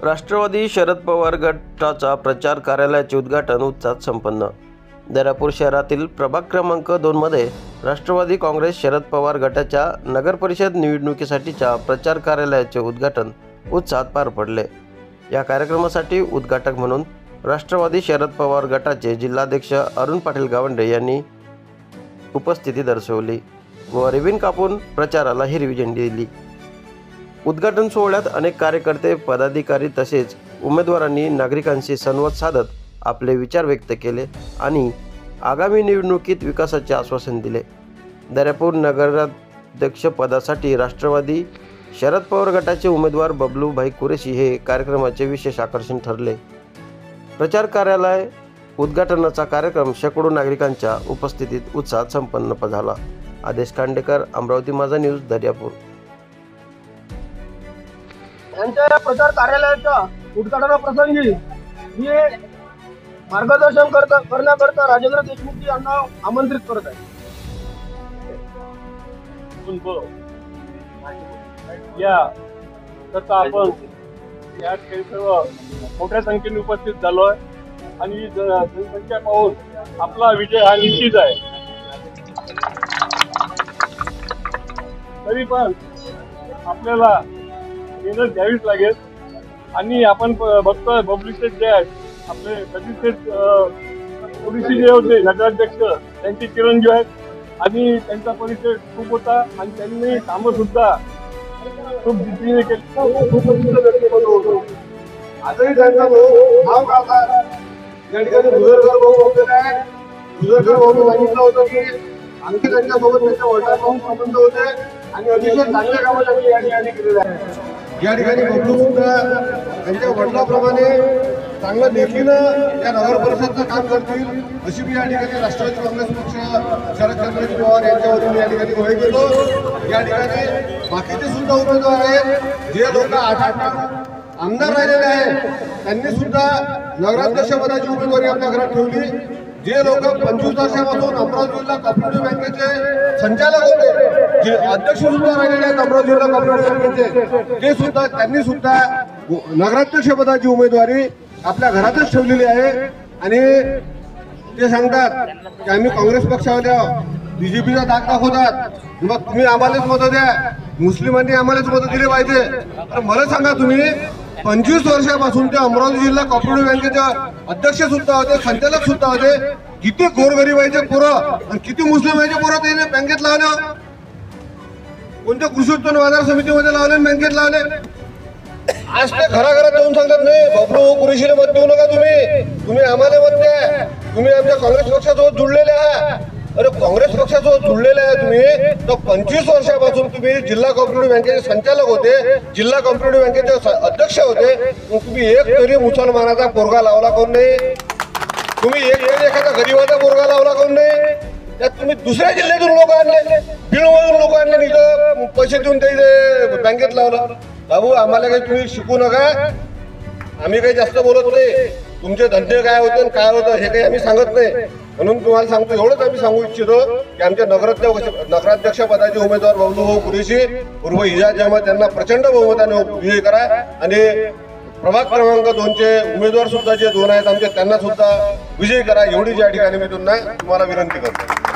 राष्ट्रवादी शरद पवार गटाचा प्रचार कार्यालयाचे उद्घाटन उत्साहात संपन्न। दर्यापूर शहरातील प्रभाग क्रमांक 2 मध्ये राष्ट्रवादी काँग्रेस शरद पवार गटाच्या नगरपरिषद निवडणुकीसाठीच्या प्रचार कार्यालयाचे उद्घाटन उत्साहात पार पडले। या कार्यक्रमासाठी उद्घाटक म्हणून राष्ट्रवादी शरद पवार गटाचे जिल्हाध्यक्ष अरुण पाटील गावंडे यांनी उपस्थिती दर्शवली व रिबीन कापून प्रचाराला हिरवी झेंडी दिली। उद्घाटन सोहळ्यात अनेक कार्यकर्ते, पदाधिकारी तसेच उमेदवारांनी नागरिकांशी संवाद साधत आपले विचार व्यक्त केले आणि आगामी निवडणुकीत विकासाचे आश्वासन दिले। दर्यापूर नगराध्यक्ष पदासाठी राष्ट्रवादी शरद पवार गटाचे उमेदवार बबलूभाई कुरेशी हे कार्यक्रमाचे विशेष आकर्षण ठरले। प्रचार कार्यालय उद्घाटनाचा कार्यक्रम शेकडो नागरिकांच्या उपस्थितीत उत्साहात संपन्न झाला। आदेश खांडेकर, अमरावती माझा न्यूज, दर्यापूर। यांच्या प्रचार कार्यालयाच्या उद्घाटनाप्रसंगी मी मार्गदर्शन करण्याकरता राजेंद्र देशमुख यांना आमंत्रित करत आहे। आपण या सर्व मोठ्या संख्येने उपस्थित झालोय आणि जनसंख्या पाहून आपला विजय हा निश्चित आहे। तरी पण आपल्याला मेहनत घ्यावीच लागेल आणि आपण बघतोय बबलीचे जे आहेत आपले सतीश ओबीसी जे होते नगराध्यक्ष त्यांचे चिरंजीव आहेत आणि त्यांचा परिचय खूप होता आणि त्यांनी कामं सुद्धा खूप जिद्दीने केली। आजही त्यांचा नाव काढतात या ठिकाणी भुजरकर भाऊ वगैरे आहे। भुजरकर भाऊ सांगितलं होतं की आणखी त्यांच्यासोबत त्यांच्या वडिलांपासून संबंध होते आणि अतिशय चांगले कामं त्यांनी या ठिकाणी केलेले आहे। या ठिकाणी बबलू सुद्धा त्यांच्या वडिलांप्रमाणे चांगलं देखीनं या नगर परिषदचं काम करतील अशी मी या ठिकाणी राष्ट्रवादी काँग्रेस पक्ष शरदचंद्र पवार यांच्या वतीने या ठिकाणी ग्वाही देतो। या ठिकाणी बाकीचे सुद्धा उमेदवार आहेत, जे लोक 8 आमदार राहिलेले आहेत त्यांनी सुद्धा नगराध्यक्ष पदाची उमेदवारी आपल्या घरात ठेवली। जे लोक 25 वर्षापासून अमरावती जिल्हा कॉपरेटिव्ह बँकेचे संचालक होते, जे अध्यक्ष सुद्धा राहिलेले आहेत अमरावती जिल्हा कॉपरेटिव्ह बँकेचे, ते सुद्धा त्यांनी सुद्धा नगराध्यक्ष पदाची उमेदवारी आपल्या घरातच ठेवलेली आहे। आणि ते सांगतात की आम्ही काँग्रेस पक्षामध्ये बीजेपीचा दाग दाखवतात, मग तुम्ही आम्हालाच मतं द्या, मुस्लिमांनी आम्हालाच मतं दिली पाहिजे। तर मला सांगा, तुम्ही 25 वर्षापासून ते अमरावती जिल्हा कॉपरेटिव्ह बँकेचे अध्यक्ष सुद्धा होते, संचालक सुद्धा होते, किती गोरगरिबाचे पोरं आणि किती मुस्लिमांचे पोरं त्यांनी बँकेत लावले, कोणत्या कृषी उत्पन्न बाजार समितीमध्ये लावले, बँकेत लावले। आज ते घराघरात जाऊन सांगतात नाही बबलू कुरेशीला मत देऊ नका, तुम्ही आम्हाला मत द्या, तुम्ही आमच्या काँग्रेस पक्षासोबत जुळलेले आहात। अरे काँग्रेस पक्षासोबत जुळलेले आहे तुम्ही, तर 25 वर्षापासून तुम्ही जिल्हा कॉपरेटिव्ह बँकेचे संचालक होते, जिल्हा कॉपरेटिव्ह बँकेचे अध्यक्ष होते, तुम्ही एक तरी मुसलमानाचा पोरगा लावला कोण नाही? तुम्ही एक तरी एखादा गरीबाचा पोरगा लावला कोण नाही? त्यात तुम्ही दुसऱ्या जिल्ह्यातून लोक आणले, बीडमधून लोक आणले, इथं पैसे देऊन ते बँकेत लावलं। बाबू आम्हाला काही तुम्ही शिकू नका, आम्ही काही जास्त बोलत नाही, तुमचे धंदे काय होते काय होतं हे काही आम्ही सांगत नाही। म्हणून तुम्हाला सांगतो, एवढंच आम्ही सांगू इच्छितो की आमच्या नगराध्यक्ष पदाचे उमेदवार बबलूभाऊ कुरेशी उर्फ इजाज अहमद यांना प्रचंड बहुमताने विजयी करा आणि प्रभाग क्रमांक 2चे उमेदवार सुद्धा जे 2 आहेत आमचे त्यांना सुद्धा विजयी करा, एवढीच या ठिकाणी मी तुम्हाला विनंती करतो।